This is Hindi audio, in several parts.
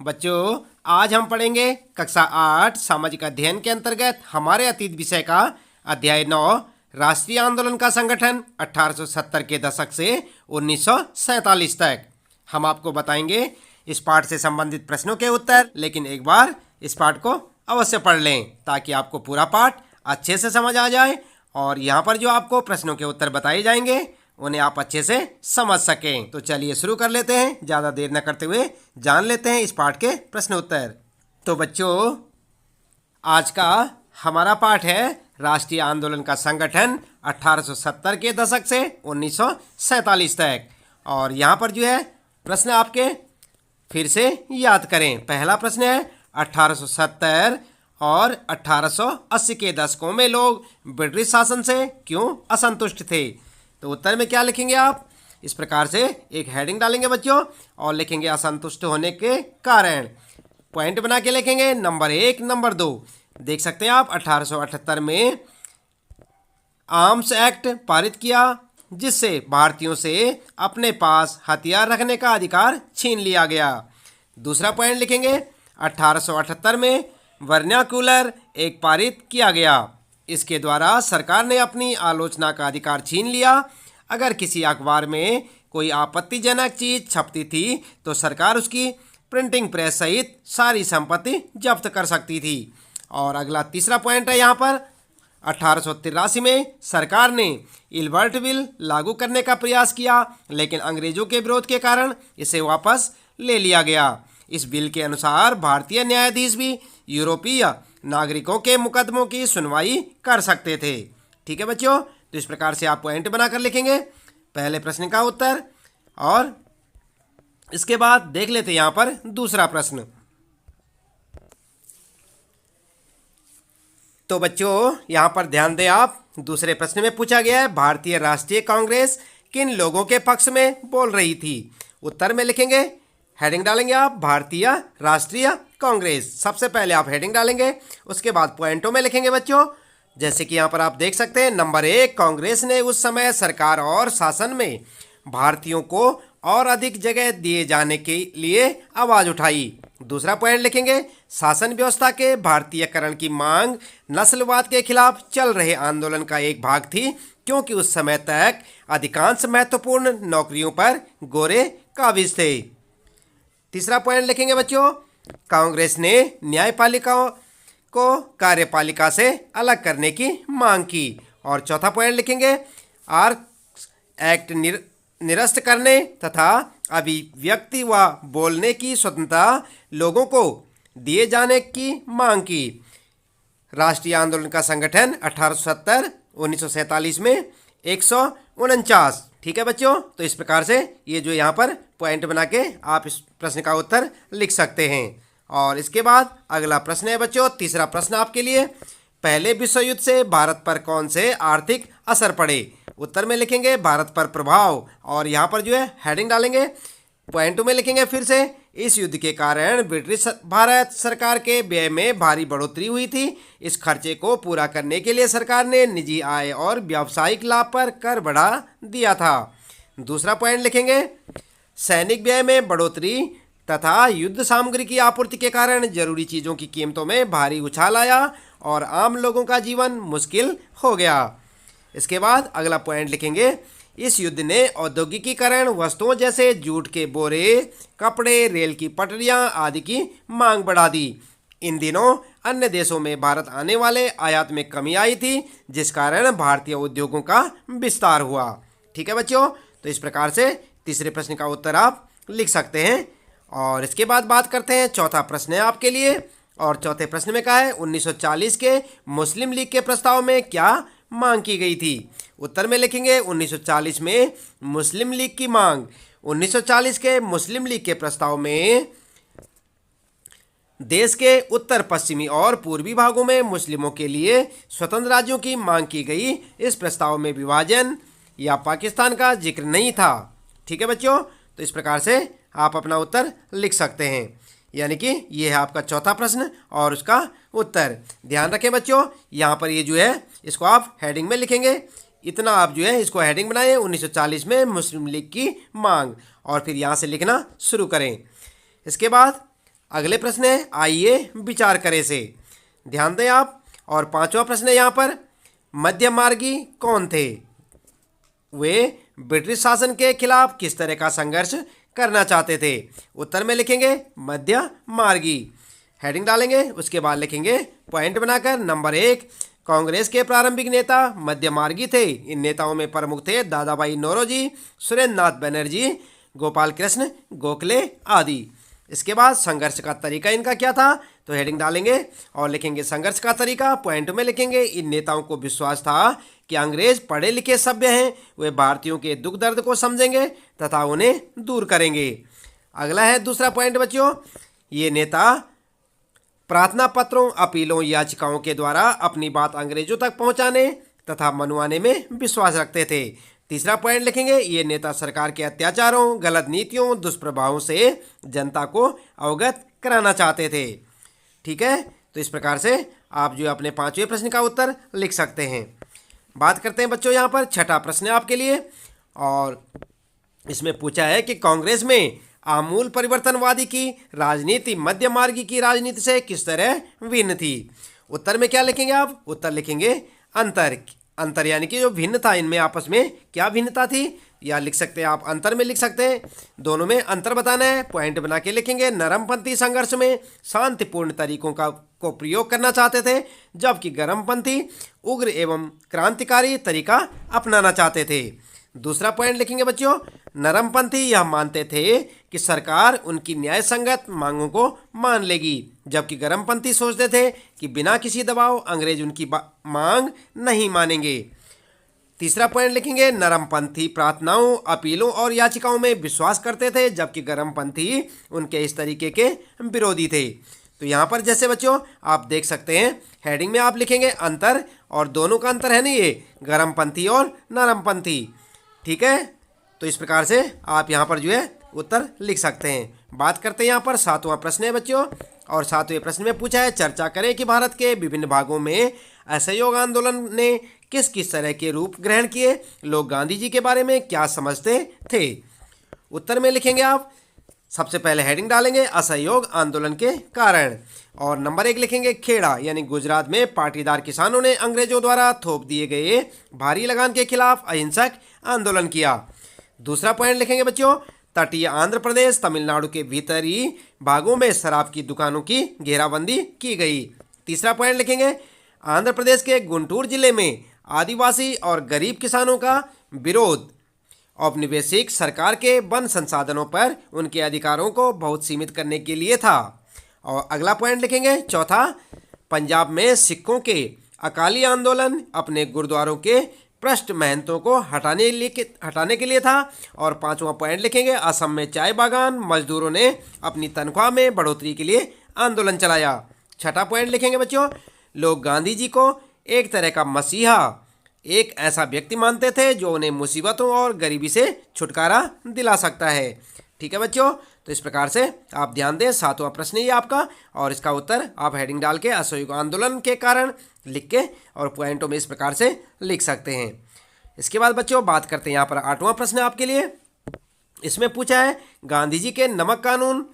बच्चों, आज हम पढ़ेंगे कक्षा 8 सामाजिक अध्ययन के अंतर्गत हमारे अतीत विषय का अध्याय 9 राष्ट्रीय आंदोलन का संगठन 1870 के दशक से 1947 तक। हम आपको बताएंगे इस पाठ से संबंधित प्रश्नों के उत्तर, लेकिन एक बार इस पाठ को अवश्य पढ़ लें ताकि आपको पूरा पाठ अच्छे से समझ आ जाए और यहाँ पर जो आपको प्रश्नों के उत्तर बताए जाएंगे उन्हें आप अच्छे से समझ सकें। तो चलिए शुरू कर लेते हैं, ज़्यादा देर न करते हुए जान लेते हैं इस पाठ के प्रश्न उत्तर। तो बच्चों, आज का हमारा पाठ है राष्ट्रीय आंदोलन का संगठन 1870 के दशक से 1947 तक। और यहाँ पर जो है प्रश्न आपके फिर से याद करें। पहला प्रश्न है 1870 और 1880 के दशकों में लोग ब्रिटिश शासन से क्यों असंतुष्ट थे। तो उत्तर में क्या लिखेंगे आप? इस प्रकार से एक हेडिंग डालेंगे बच्चों और लिखेंगे असंतुष्ट होने के कारण। पॉइंट बना के लिखेंगे नंबर 1, नंबर 2। देख सकते हैं आप 1878 में आर्म्स एक्ट पारित किया जिससे भारतीयों से अपने पास हथियार रखने का अधिकार छीन लिया गया। दूसरा पॉइंट लिखेंगे 1878 में वर्नाक्यूलर एक पारित किया गया। इसके द्वारा सरकार ने अपनी आलोचना का अधिकार छीन लिया। अगर किसी अखबार में कोई आपत्तिजनक चीज छपती थी तो सरकार उसकी प्रिंटिंग प्रेस सहित सारी संपत्ति जब्त कर सकती थी। और अगला तीसरा पॉइंट है यहाँ पर 1883 में सरकार ने इल्बर्ट बिल लागू करने का प्रयास किया, लेकिन अंग्रेजों के विरोध के कारण इसे वापस ले लिया गया। इस बिल के अनुसार भारतीय न्यायाधीश भी यूरोपीय नागरिकों के मुकदमों की सुनवाई कर सकते थे। ठीक है बच्चों, तो इस प्रकार से आप पॉइंट बनाकर लिखेंगे पहले प्रश्न का उत्तर। और इसके बाद देख लेते हैं यहाँ पर दूसरा प्रश्न। तो बच्चों, यहाँ पर ध्यान दें आप, दूसरे प्रश्न में पूछा गया है भारतीय राष्ट्रीय कांग्रेस किन लोगों के पक्ष में बोल रही थी। उत्तर में लिखेंगे, हेडिंग डालेंगे आप भारतीय राष्ट्रीय कांग्रेस। सबसे पहले आप हेडिंग डालेंगे, उसके बाद पॉइंटों में लिखेंगे बच्चों। जैसे कि यहाँ पर आप देख सकते हैं नंबर 1, कांग्रेस ने उस समय सरकार और शासन में भारतीयों को और अधिक जगह दिए जाने के लिए आवाज़ उठाई। दूसरा पॉइंट लिखेंगे, शासन व्यवस्था के भारतीयकरण की मांग नस्लवाद के खिलाफ चल रहे आंदोलन का एक भाग थी, क्योंकि उस समय तक अधिकांश महत्वपूर्ण नौकरियों पर गोरे काबिज थे। तीसरा पॉइंट लिखेंगे बच्चों, कांग्रेस ने न्यायपालिका को कार्यपालिका से अलग करने की मांग की। और चौथा पॉइंट लिखेंगे, आर्म्स एक्ट निरस्त करने तथा अभिव्यक्ति व बोलने की स्वतंत्रता लोगों को दिए जाने की मांग की। राष्ट्रीय आंदोलन का संगठन 1870 1947 में 149। ठीक है बच्चों, तो इस प्रकार से ये जो यहाँ पर पॉइंट बना के आप इस प्रश्न का उत्तर लिख सकते हैं। और इसके बाद अगला प्रश्न है बच्चों, तीसरा प्रश्न आपके लिए, पहले विश्व युद्ध से भारत पर कौन से आर्थिक असर पड़े। उत्तर में लिखेंगे भारत पर प्रभाव, और यहाँ पर जो है हेडिंग डालेंगे, पॉइंटों में लिखेंगे फिर से, इस युद्ध के कारण ब्रिटिश भारत सरकार के व्यय में भारी बढ़ोतरी हुई थी। इस खर्चे को पूरा करने के लिए सरकार ने निजी आय और व्यावसायिक लाभ पर कर बढ़ा दिया था। दूसरा पॉइंट लिखेंगे, सैनिक व्यय में बढ़ोतरी तथा युद्ध सामग्री की आपूर्ति के कारण जरूरी चीज़ों की कीमतों में भारी उछाल आया और आम लोगों का जीवन मुश्किल हो गया। इसके बाद अगला पॉइंट लिखेंगे, इस युद्ध ने औद्योगिकीकरण वस्तुओं जैसे जूट के बोरे, कपड़े, रेल की पटरियां आदि की मांग बढ़ा दी। इन दिनों अन्य देशों में भारत आने वाले आयात में कमी आई थी, जिस कारण भारतीय उद्योगों का विस्तार हुआ। ठीक है बच्चों, तो इस प्रकार से तीसरे प्रश्न का उत्तर आप लिख सकते हैं। और इसके बाद बात करते हैं, चौथा प्रश्न है आपके लिए। और चौथे प्रश्न में कहा है 1940 के मुस्लिम लीग के प्रस्ताव में क्या मांग की गई थी। उत्तर में लिखेंगे 1940 में मुस्लिम लीग की मांग। 1940 के मुस्लिम लीग के प्रस्ताव में देश के उत्तर पश्चिमी और पूर्वी भागों में मुस्लिमों के लिए स्वतंत्र राज्यों की मांग की गई। इस प्रस्ताव में विभाजन या पाकिस्तान का जिक्र नहीं था। ठीक है बच्चों, तो इस प्रकार से आप अपना उत्तर लिख सकते हैं। यानी कि ये है आपका चौथा प्रश्न और उसका उत्तर। ध्यान रखें बच्चों, यहाँ पर ये जो है इसको आप हेडिंग में लिखेंगे। इतना आप जो है इसको हेडिंग बनाएं, 1940 में मुस्लिम लीग की मांग, और फिर यहाँ से लिखना शुरू करें। इसके बाद अगले प्रश्न है आइए विचार करें से। ध्यान दें आप। और पांचवा प्रश्न है यहाँ पर, मध्य मार्गी कौन थे? वे ब्रिटिश शासन के खिलाफ किस तरह का संघर्ष करना चाहते थे? उत्तर में लिखेंगे मध्य मार्गी, हेडिंग डालेंगे, उसके बाद लिखेंगे पॉइंट बनाकर। नंबर 1, कांग्रेस के प्रारंभिक नेता मध्य मार्गी थे। इन नेताओं में प्रमुख थे दादा भाई नौरोजी, सुरेंद्र नाथ बनर्जी, गोपाल कृष्ण गोखले आदि। इसके बाद संघर्ष का तरीका इनका क्या था? तो हेडिंग डालेंगे और लिखेंगे संघर्ष का तरीका, पॉइंट में लिखेंगे इन नेताओं को विश्वास था कि अंग्रेज पढ़े लिखे सभ्य हैं, वे भारतीयों के दुख दर्द को समझेंगे तथा उन्हें दूर करेंगे। अगला है दूसरा पॉइंट बच्चों, ये नेता प्रार्थना पत्रों, अपीलों, याचिकाओं के द्वारा अपनी बात अंग्रेजों तक पहुंचाने तथा मनवाने में विश्वास रखते थे। तीसरा पॉइंट लिखेंगे ये नेता सरकार के अत्याचारों, गलत नीतियों, दुष्प्रभावों से जनता को अवगत कराना चाहते थे। ठीक है, तो इस प्रकार से आप जो अपने पांचवें प्रश्न का उत्तर लिख सकते हैं। बात करते हैं बच्चों यहाँ पर छठा प्रश्न है आपके लिए, और इसमें पूछा है कि कांग्रेस में आमूल परिवर्तनवादी की राजनीति मध्य मार्गी की राजनीति से किस तरह भिन्न थी? उत्तर में क्या लिखेंगे आप? उत्तर लिखेंगे अंतर यानी कि जो भिन्न था इनमें आपस में क्या भिन्नता थी, या लिख सकते हैं आप अंतर में लिख सकते हैं। दोनों में अंतर बताना है, पॉइंट बना के लिखेंगे। नरमपंथी संघर्ष में शांतिपूर्ण तरीकों को प्रयोग करना चाहते थे, जबकि गर्मपंथी उग्र एवं क्रांतिकारी तरीका अपनाना चाहते थे। दूसरा पॉइंट लिखेंगे बच्चों, नरमपंथी यह मानते थे कि सरकार उनकी न्याय संगत मांगों को मान लेगी, जबकि गर्मपंथी सोचते थे कि बिना किसी दबाव अंग्रेज उनकी मांग नहीं मानेंगे। तीसरा पॉइंट लिखेंगे, नरमपंथी प्रार्थनाओं, अपीलों और याचिकाओं में विश्वास करते थे, जबकि गर्मपंथी उनके इस तरीके के विरोधी थे। तो यहाँ पर जैसे बच्चों आप देख सकते हैं, हेडिंग में आप लिखेंगे अंतर, और दोनों का अंतर है नहीं, ये गर्मपंथी और नरमपंथी। ठीक है, तो इस प्रकार से आप यहाँ पर जो है उत्तर लिख सकते हैं। बात करते हैं यहाँ पर सातवां प्रश्न है बच्चों, और सातवें प्रश्न में पूछा है चर्चा करें कि भारत के विभिन्न भागों में असहयोग आंदोलन ने किस किस तरह के रूप ग्रहण किए, लोग गांधी जी के बारे में क्या समझते थे? उत्तर में लिखेंगे आप, सबसे पहले हेडिंग डालेंगे असहयोग आंदोलन के कारण, और नंबर 1 लिखेंगे खेड़ा यानी गुजरात में पाटीदार किसानों ने अंग्रेजों द्वारा थोप दिए गए भारी लगान के खिलाफ अहिंसक आंदोलन किया। दूसरा पॉइंट लिखेंगे बच्चों, तटीय आंध्र प्रदेश, तमिलनाडु के भीतरी भागों में शराब की दुकानों की घेराबंदी की गई। तीसरा पॉइंट लिखेंगे, आंध्र प्रदेश के गुंटूर जिले में आदिवासी और गरीब किसानों का विरोध औपनिवेशिक सरकार के वन संसाधनों पर उनके अधिकारों को बहुत सीमित करने के लिए था। और अगला पॉइंट लिखेंगे चौथा, पंजाब में सिखों के अकाली आंदोलन अपने गुरुद्वारों के पृष्ठ महंतों को हटाने के लिए था। और पांचवा पॉइंट लिखेंगे, असम में चाय बागान मजदूरों ने अपनी तनख्वाह में बढ़ोतरी के लिए आंदोलन चलाया। छठा पॉइंट लिखेंगे बच्चों, लोग गांधी जी को एक तरह का मसीहा, एक ऐसा व्यक्ति मानते थे जो उन्हें मुसीबतों और गरीबी से छुटकारा दिला सकता है। ठीक है बच्चों, तो इस प्रकार से आप ध्यान दें, सातवां प्रश्न ही आपका, और इसका उत्तर आप हेडिंग डाल के असहयोग आंदोलन के कारण लिख के और पॉइंटों में इस प्रकार से लिख सकते हैं। इसके बाद बच्चों बात करते हैं यहाँ पर आठवां प्रश्न आपके लिए। इसमें पूछा है गांधी जी के नमक कानून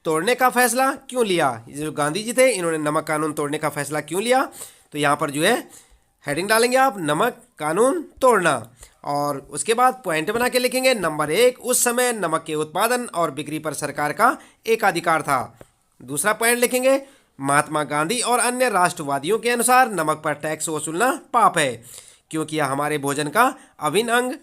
तोड़ने का फैसला क्यों लिया? जो गांधी जी थे इन्होंने नमक कानून तोड़ने का फैसला क्यों लिया? तो यहाँ पर जो है हेडिंग डालेंगे आप नमक कानून तोड़ना, और उसके बाद पॉइंट बना के लिखेंगे नंबर 1, उस समय नमक के उत्पादन और बिक्री पर सरकार का एकाधिकार था। दूसरा पॉइंट लिखेंगे, महात्मा गांधी और अन्य राष्ट्रवादियों के अनुसार नमक पर टैक्स वसूलना पाप है, क्योंकि यह हमारे भोजन का अभिन्न अंग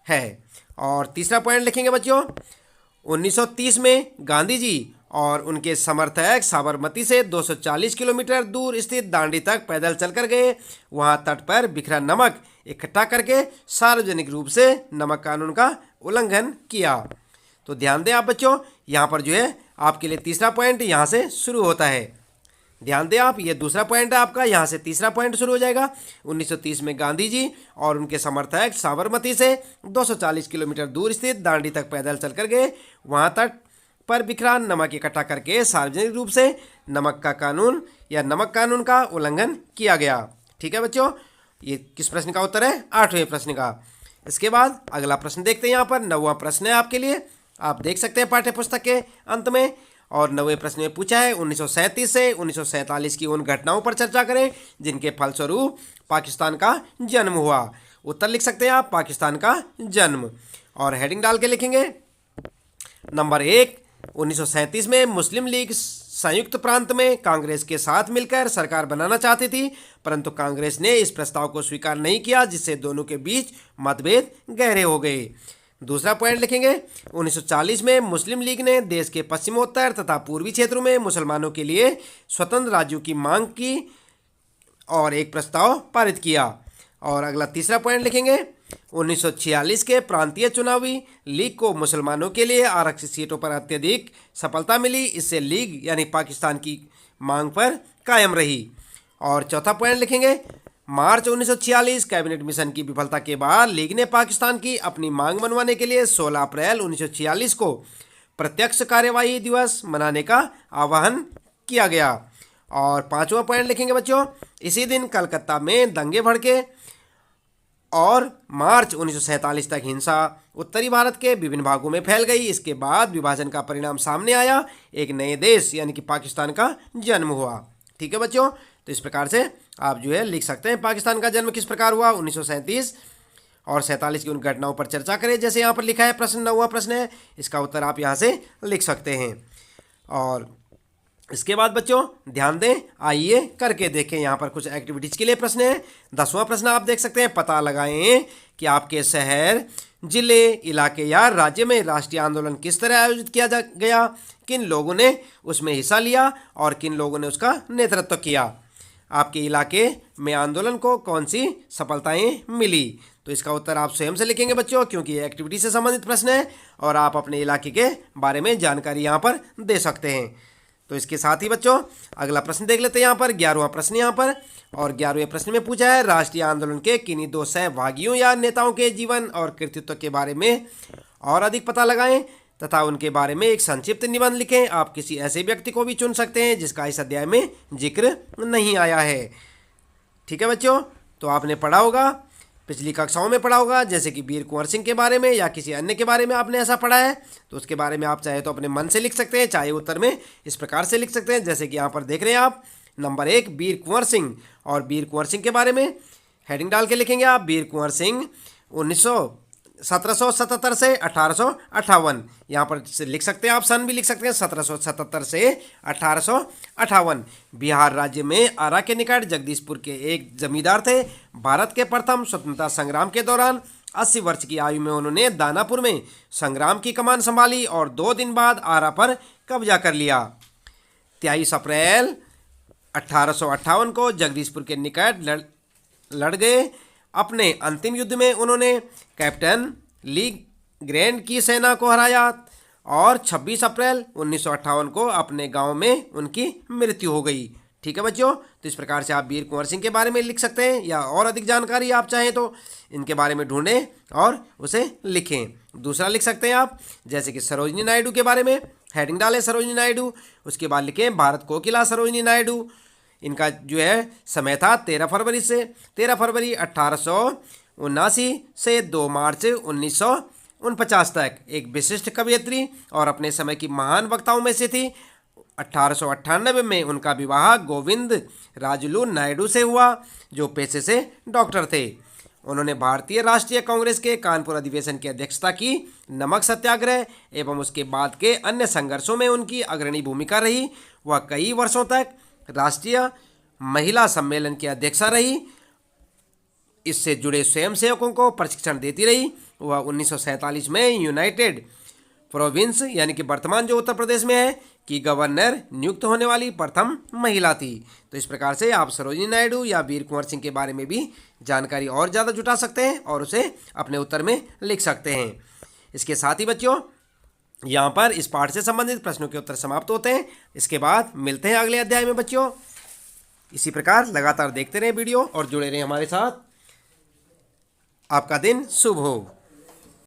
है। और तीसरा पॉइंट लिखेंगे बच्चों, 1930 में गांधी जी और उनके समर्थक साबरमती से 240 किलोमीटर दूर स्थित दांडी तक पैदल चलकर गए। वहां तट पर बिखरा नमक इकट्ठा करके सार्वजनिक रूप से नमक कानून का उल्लंघन किया। तो ध्यान दें आप बच्चों, यहाँ पर जो है आपके लिए तीसरा पॉइंट यहाँ से शुरू होता है। ध्यान दें आप, ये दूसरा पॉइंट है आपका, यहाँ से तीसरा पॉइंट शुरू हो जाएगा। 1930 में गांधी जी और उनके समर्थक साबरमती से 240 किलोमीटर दूर स्थित दांडी तक पैदल चलकर गए। वहां तट पर बिखरा नमक इकट्ठा करके सार्वजनिक रूप से नमक का कानून या नमक कानून का उल्लंघन किया गया। ठीक है बच्चों, ये किस प्रश्न का उत्तर है? 8वें प्रश्न का। इसके बाद अगला प्रश्न देखते हैं। यहाँ पर 9वां प्रश्न है आपके लिए, आप देख सकते हैं पाठ्य पुस्तक के अंत में, और 9वें प्रश्न में पूछा है 1937 से 1947 की उन घटनाओं पर चर्चा करें जिनके फलस्वरूप पाकिस्तान का जन्म हुआ। उत्तर लिख सकते हैं आप, पाकिस्तान का जन्म। और हेडिंग डाल के लिखेंगे नंबर 1, 1937 में मुस्लिम लीग संयुक्त प्रांत में कांग्रेस के साथ मिलकर सरकार बनाना चाहती थी, परंतु कांग्रेस ने इस प्रस्ताव को स्वीकार नहीं किया, जिससे दोनों के बीच मतभेद गहरे हो गए। दूसरा पॉइंट लिखेंगे 1940 में मुस्लिम लीग ने देश के पश्चिमोत्तर तथा पूर्वी क्षेत्रों में मुसलमानों के लिए स्वतंत्र राज्यों की मांग की और एक प्रस्ताव पारित किया। और अगला तीसरा पॉइंट लिखेंगे 1946 के प्रांतीय चुनावी लीग को मुसलमानों के लिए आरक्षित सीटों पर अत्यधिक सफलता मिली, इससे लीग यानी पाकिस्तान की मांग पर कायम रही। और चौथा पॉइंट लिखेंगे मार्च 1946 कैबिनेट मिशन की विफलता के बाद लीग ने पाकिस्तान की अपनी मांग मनवाने के लिए 16 अप्रैल 1946 को प्रत्यक्ष कार्यवाही दिवस मनाने का आह्वान किया गया। और पांचवा पॉइंट लिखेंगे बच्चों, इसी दिन कलकत्ता में दंगे भड़के और मार्च 1947 तक हिंसा उत्तरी भारत के विभिन्न भागों में फैल गई। इसके बाद विभाजन का परिणाम सामने आया, एक नए देश यानी कि पाकिस्तान का जन्म हुआ। ठीक है बच्चों, तो इस प्रकार से आप जो है लिख सकते हैं पाकिस्तान का जन्म किस प्रकार हुआ। 1937 और 47 की उन घटनाओं पर चर्चा करें, जैसे यहाँ पर लिखा है। प्रश्न 9वां प्रश्न है, इसका उत्तर आप यहाँ से लिख सकते हैं। और इसके बाद बच्चों ध्यान दें, आइए करके देखें। यहाँ पर कुछ एक्टिविटीज़ के लिए प्रश्न है। 10वां प्रश्न आप देख सकते हैं, पता लगाएं कि आपके शहर, जिले, इलाके या राज्य में राष्ट्रीय आंदोलन किस तरह आयोजित किया गया, किन लोगों ने उसमें हिस्सा लिया और किन लोगों ने उसका नेतृत्व किया। आपके इलाके में आंदोलन को कौन सी सफलताएं मिली। तो इसका उत्तर आप स्वयं से लिखेंगे बच्चों, क्योंकि ये एक्टिविटी से संबंधित प्रश्न है और आप अपने इलाके के बारे में जानकारी यहाँ पर दे सकते हैं। तो इसके साथ ही बच्चों अगला प्रश्न देख लेते हैं यहाँ पर, 11वां प्रश्न यहाँ पर। और 11वें प्रश्न में पूछा है राष्ट्रीय आंदोलन के किन्हीं दो सहभागियों या नेताओं के जीवन और कृतित्व के बारे में और अधिक पता लगाएं तथा उनके बारे में एक संक्षिप्त निबंध लिखें। आप किसी ऐसे व्यक्ति को भी चुन सकते हैं जिसका इस अध्याय में जिक्र नहीं आया है। ठीक है बच्चों, तो आपने पढ़ा होगा, पिछली कक्षाओं में पढ़ा होगा, जैसे कि वीर कुंवर सिंह के बारे में या किसी अन्य के बारे में आपने ऐसा पढ़ा है, तो उसके बारे में आप चाहे तो अपने मन से लिख सकते हैं, चाहे उत्तर में इस प्रकार से लिख सकते हैं, जैसे कि यहाँ पर देख रहे हैं आप। नंबर 1 वीर कुंवर सिंह, और वीर कुंवर सिंह के बारे में हेडिंग डाल के लिखेंगे आप, वीर कुंवर सिंह 1777 से 1858। यहाँ पर से लिख सकते हैं आप, सन भी लिख सकते हैं, 1777 से 1858। बिहार राज्य में आरा के निकट जगदीशपुर के एक जमींदार थे। भारत के प्रथम स्वतंत्रता संग्राम के दौरान 80 वर्ष की आयु में उन्होंने दानापुर में संग्राम की कमान संभाली और 2 दिन बाद आरा पर कब्जा कर लिया। 23 अप्रैल 1858 को जगदीशपुर के निकट लड़ गए। अपने अंतिम युद्ध में उन्होंने कैप्टन ली ग्रैंड की सेना को हराया और 26 अप्रैल 1958 को अपने गांव में उनकी मृत्यु हो गई। ठीक है बच्चों, तो इस प्रकार से आप वीर कुंवर सिंह के बारे में लिख सकते हैं, या और अधिक जानकारी आप चाहें तो इनके बारे में ढूंढें और उसे लिखें। दूसरा लिख सकते हैं आप, जैसे कि सरोजिनी नायडू के बारे में हेडिंग डालें सरोजिनी नायडू, उसके बाद लिखें भारत कोकिला सरोजिनी नायडू। इनका जो है समय था 13 फरवरी 1879 से 2 मार्च 1949 तक। एक विशिष्ट कवयित्री और अपने समय की महान वक्ताओं में से थी। 1898 में उनका विवाह गोविंद राजुलू नायडू से हुआ, जो पेशे से डॉक्टर थे। उन्होंने भारतीय राष्ट्रीय कांग्रेस के कानपुर अधिवेशन की अध्यक्षता की। नमक सत्याग्रह एवं उसके बाद के अन्य संघर्षों में उनकी अग्रणी भूमिका रही। वह कई वर्षों तक राष्ट्रीय महिला सम्मेलन की अध्यक्षा रही। इससे जुड़े स्वयंसेवकों को प्रशिक्षण देती रही। वह 1947 में यूनाइटेड प्रोविंस यानी कि वर्तमान जो उत्तर प्रदेश में है की गवर्नर नियुक्त होने वाली प्रथम महिला थी। तो इस प्रकार से आप सरोजिनी नायडू या वीर कुंवर सिंह के बारे में भी जानकारी और ज़्यादा जुटा सकते हैं और उसे अपने उत्तर में लिख सकते हैं। इसके साथ ही बच्चों यहाँ पर इस पाठ से संबंधित प्रश्नों के उत्तर समाप्त होते हैं। इसके बाद मिलते हैं अगले अध्याय में बच्चों। इसी प्रकार लगातार देखते रहें वीडियो और जुड़े रहें हमारे साथ। आपका दिन शुभ हो।